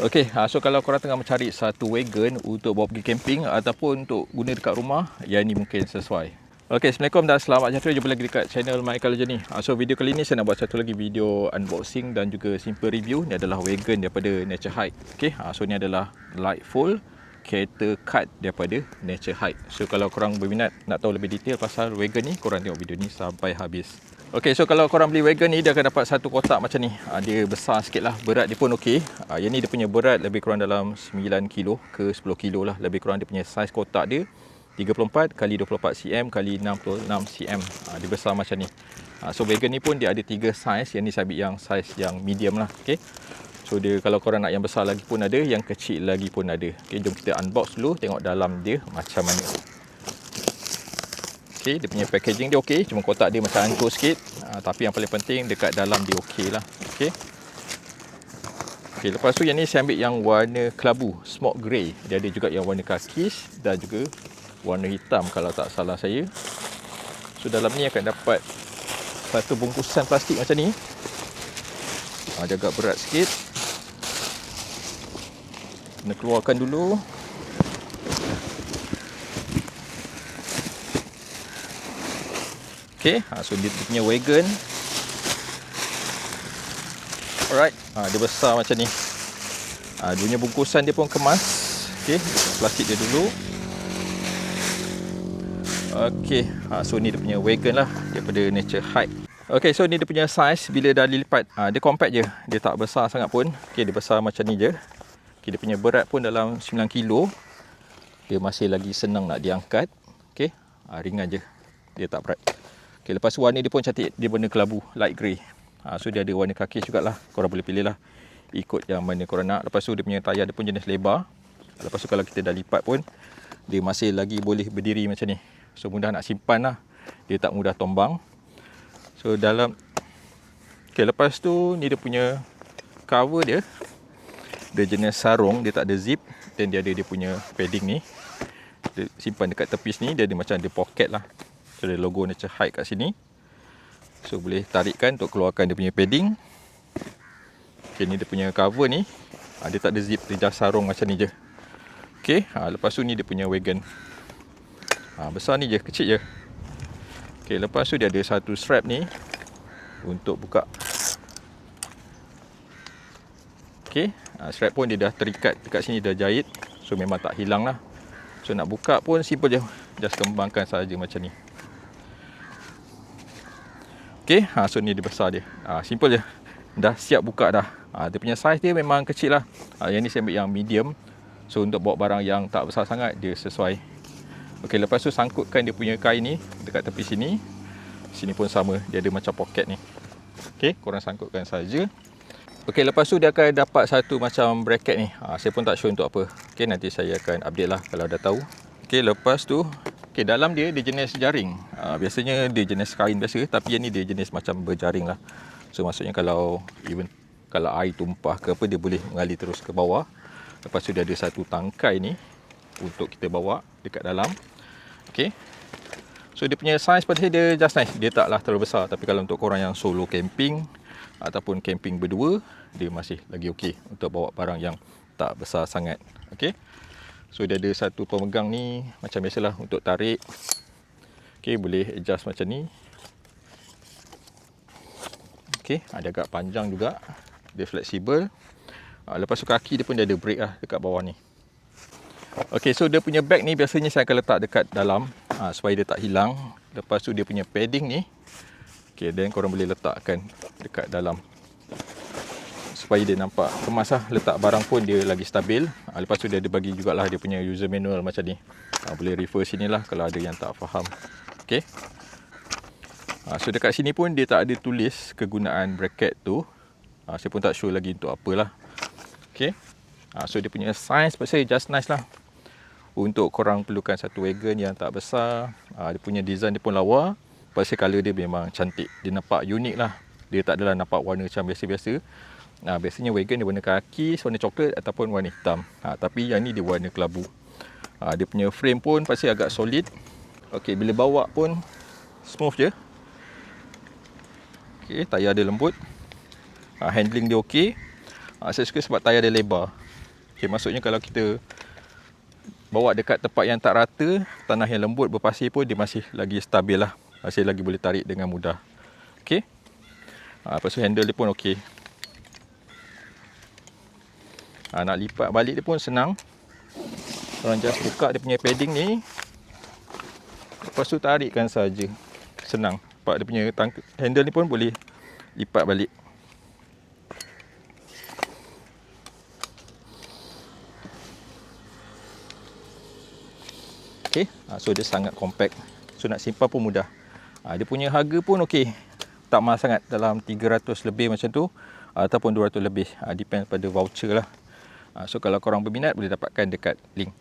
So kalau korang tengah mencari satu wagon untuk bawa pergi camping ataupun untuk guna dekat rumah, yang ni mungkin sesuai. Assalamualaikum dan selamat sejahtera, jumpa lagi dekat channel My Colour Journey. So video kali ni saya nak buat satu lagi video unboxing dan juga simple review. Ni adalah wagon daripada Nature Hike. So ni adalah light fold kereta kart daripada Nature Hike. So kalau korang berminat nak tahu lebih detail pasal wagon ni, korang tengok video ni sampai habis. So kalau korang beli wagon ni, dia akan dapat satu kotak macam ni. Dia besar sikit lah, berat dia pun okey. Yang ni dia punya berat lebih kurang dalam 9 kilo ke 10 kilo lah. Lebih kurang dia punya saiz kotak dia 34 x 24 cm x 66 cm. Dia besar macam ni. So wagon ni pun dia ada 3 saiz. Yang ni saya ambil yang saiz yang medium lah. So dia, kalau korang nak yang besar lagi pun ada, yang kecil lagi pun ada. Jom kita unbox dulu, tengok dalam dia macam mana. Dia punya packaging dia okey, cuma kotak dia macam hancur sikit. Tapi yang paling penting dekat dalam dia okey lah. Lepas tu yang ni saya ambil yang warna kelabu, smoke grey. Dia ada juga yang warna kakis dan juga warna hitam kalau tak salah saya. So dalam ni akan dapat satu bungkusan plastik macam ni. Dia agak berat sikit. Kena keluarkan dulu. So dia punya wagon. Alright, dia besar macam ni. Dia punya bungkusan dia pun kemas. Plastik dia dulu. So ni dia punya wagon lah daripada Nature Hike. So ni dia punya saiz. Bila dah dilipat, dia compact je. Dia tak besar sangat pun. Dia besar macam ni je. Dia punya berat pun dalam 9 kilo. Dia masih lagi senang nak diangkat. Ringan je. Dia tak berat. Lepas tu warna dia pun cantik. Dia warna kelabu, light grey. So dia ada warna kakis jugalah. Korang boleh pilih lah, ikut yang mana korang nak. Lepas tu dia punya tayar dia pun jenis lebar. Lepas tu kalau kita dah lipat pun, dia masih lagi boleh berdiri macam ni. So mudah nak simpan lah. Dia tak mudah tombang. So dalam lepas tu ni dia punya cover dia. Dia jenis sarung, dia tak ada zip. Dan dia ada dia punya padding ni. Dia simpan dekat tepis ni. Dia ada macam ada pocket lah. So ada logo Nature Hike kat sini. So boleh tarikkan untuk keluarkan dia punya padding. Ni dia punya cover ni. Dia tak ada zip, dia just sarung macam ni je. Lepas tu ni dia punya wagon. Besar ni je, kecil je. Lepas tu dia ada satu strap ni untuk buka. Strap pun dia dah terikat dekat sini, dah jahit. So memang tak hilang lah. So nak buka pun simple je. Just kembangkan saja macam ni. So ni dia besar dia. Simple je. Dah siap buka dah. Dia punya saiz dia memang kecil lah. Yang ni saya ambil yang medium. So untuk bawa barang yang tak besar sangat, dia sesuai. Lepas tu sangkutkan dia punya kain ni dekat tepi sini. Sini pun sama. Dia ada macam pocket ni. Korang sangkutkan saja. Lepas tu dia akan dapat satu macam bracket ni. Saya pun tak sure untuk apa. Nanti saya akan update lah kalau dah tahu. Lepas tu dalam dia jenis jaring. Biasanya dia jenis kain biasa, tapi yang ni dia jenis macam berjaring lah. So maksudnya kalau air tumpah ke apa, dia boleh mengalir terus ke bawah. Lepas tu dia ada satu tangkai ni untuk kita bawa dekat dalam. So dia punya saiz pada saya dia just nice. Dia taklah terlalu besar, tapi kalau untuk korang yang solo camping ataupun camping berdua, dia masih lagi okey untuk bawa barang yang tak besar sangat. So dia ada satu pemegang ni macam biasalah untuk tarik. Boleh adjust macam ni. Ada agak panjang juga. Dia fleksibel. Lepas tu kaki dia pun dia ada brake lah dekat bawah ni. So dia punya bag ni biasanya saya akan letak dekat dalam supaya dia tak hilang. Lepas tu dia punya padding ni, then korang boleh letakkan dekat dalam supaya dia nampak kemas lah. Letak barang pun dia lagi stabil. Lepas tu dia ada bagi jugalah dia punya user manual macam ni. Boleh refer sini lah kalau ada yang tak faham. So dekat sini pun dia tak ada tulis kegunaan bracket tu. Saya pun tak sure lagi untuk apalah. So dia punya size pasal just nice lah. Untuk korang perlukan satu wagon yang tak besar. Dia punya design dia pun lawa. Pasal colour dia memang cantik. Dia nampak unik lah. Dia tak adalah nampak warna macam biasa-biasa. Biasanya wagon dia warna kaki, warna coklat ataupun warna hitam. Tapi yang ni dia warna kelabu. Dia punya frame pun pasti agak solid. Bila bawa pun smooth je. Tayar dia lembut. Handling dia okey. Saya suka sebab tayar dia lebar. Okay, maksudnya kalau kita bawa dekat tempat yang tak rata, tanah yang lembut berpasir pun dia masih lagi stabil lah. Masih lagi boleh tarik dengan mudah. Okay. Lepas tu handle dia pun okey. Nak lipat balik dia pun senang. Korang just buka dia punya padding ni. Lepas tu tarikkan saja. Senang. Sebab dia punya handle ni pun boleh lipat balik. Okay. So dia sangat compact. So nak simpan pun mudah. Dia punya harga pun okey. Tak mahal sangat, dalam 300 lebih macam tu ataupun 200 lebih, depend pada voucher lah. So kalau korang berminat boleh dapatkan dekat link.